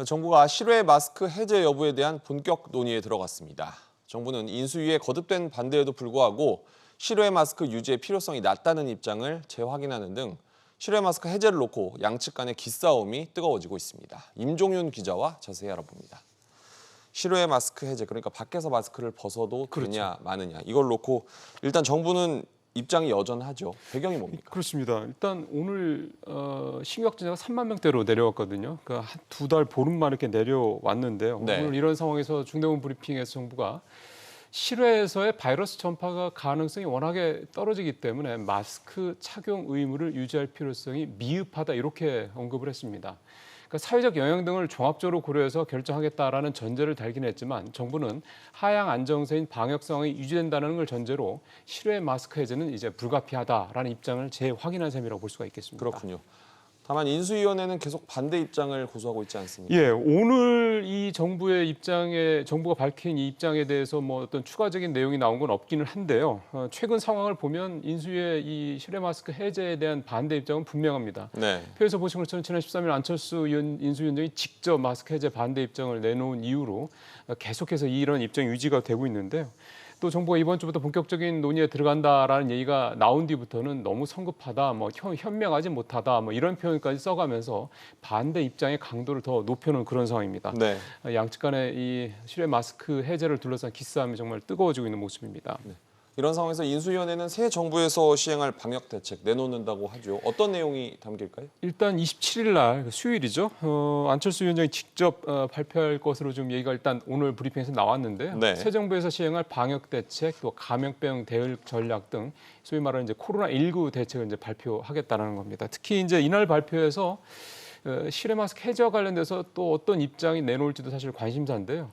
정부가 실외 마스크 해제 여부에 대한 본격 논의에 들어갔습니다. 정부는 인수위의 거듭된 반대에도 불구하고 실외 마스크 유지의 필요성이 낮다는 입장을 재확인하는 등 실외 마스크 해제를 놓고 양측 간의 기싸움이 뜨거워지고 있습니다. 임종윤 기자와 자세히 알아봅니다. 실외 마스크 해제, 그러니까 밖에서 마스크를 벗어도 되냐 마느냐, 이걸 놓고 일단 정부는 입장이 여전하죠. 배경이 뭡니까? 그렇습니다. 일단 오늘 신규 확진자가 3만 명대로 내려왔거든요. 그러니까 한 두 달 보름만 이렇게 내려왔는데요. 네. 오늘 이런 상황에서 중대본 브리핑에서 정부가 실외에서의 바이러스 전파가 가능성이 워낙에 떨어지기 때문에 마스크 착용 의무를 유지할 필요성이 미흡하다, 이렇게 언급을 했습니다. 그러니까 사회적 영향 등을 종합적으로 고려해서 결정하겠다라는 전제를 달긴 했지만 정부는 하향 안정세인 방역 상황이 유지된다는 걸 전제로 실외 마스크 해제는 이제 불가피하다라는 입장을 재확인한 셈이라고 볼 수가 있겠습니다. 그렇군요. 다만 인수위원회는 계속 반대 입장을 고수하고 있지 않습니까? 예, 오늘 이 정부의 입장에 정부가 밝힌 이 입장에 대해서 뭐 어떤 추가적인 내용이 나온 건 없기는 한데요. 최근 상황을 보면 인수위의 이 실외 마스크 해제에 대한 반대 입장은 분명합니다. 네. 표에서 보신 것처럼 지난 13일 안철수 인수위원장이 직접 마스크 해제 반대 입장을 내놓은 이후로 계속해서 이런 입장이 유지가 되고 있는데요. 또 정부가 이번 주부터 본격적인 논의에 들어간다라는 얘기가 나온 뒤부터는 너무 성급하다, 뭐 현명하지 못하다, 뭐 이런 표현까지 써가면서 반대 입장의 강도를 더 높여놓은 그런 상황입니다. 네. 양측 간의 이 실외 마스크 해제를 둘러싼 기싸움이 정말 뜨거워지고 있는 모습입니다. 네. 이런 상황에서 인수위원회는 새 정부에서 시행할 방역 대책 내놓는다고 하죠. 어떤 내용이 담길까요? 일단 27일 날 수요일이죠. 안철수 위원장이 직접 발표할 것으로 좀 얘기가 일단 오늘 브리핑에서 나왔는데요. 네. 새 정부에서 시행할 방역 대책, 또 감염병 대응 전략 등 소위 말하는 이제 코로나19 대책을 이제 발표하겠다는 겁니다. 특히 이제 이날 발표에서 실외 마스크 해제와 관련돼서 또 어떤 입장이 내놓을지도 사실 관심사인데요.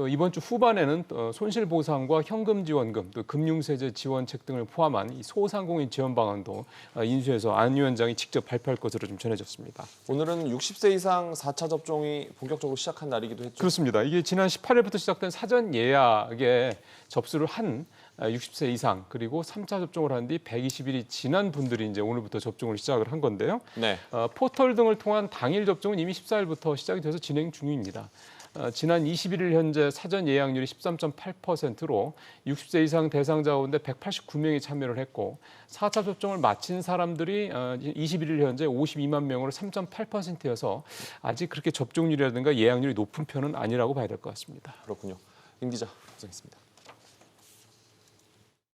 이번 주 후반에는 손실보상과 현금지원금, 또 금융세제 지원책 등을 포함한 이 소상공인 지원 방안도 인수해서 안 위원장이 직접 발표할 것으로 좀 전해졌습니다. 오늘은 60세 이상 4차 접종이 본격적으로 시작한 날이기도 했죠. 그렇습니다. 이게 지난 18일부터 시작된 사전 예약에 접수를 한 60세 이상, 그리고 3차 접종을 한 뒤 120일이 지난 분들이 이제 오늘부터 접종을 시작을 한 건데요. 네. 포털 등을 통한 당일 접종은 이미 14일부터 시작이 돼서 진행 중입니다. 지난 21일 현재 사전 예약률이 13.8%로 60세 이상 대상자 가운데 189명이 참여를 했고 4차 접종을 마친 사람들이 21일 현재 52만 명으로 3.8%여서 아직 그렇게 접종률이라든가 예약률이 높은 편은 아니라고 봐야 될 것 같습니다. 그렇군요. 임 기자, 고생했습니다.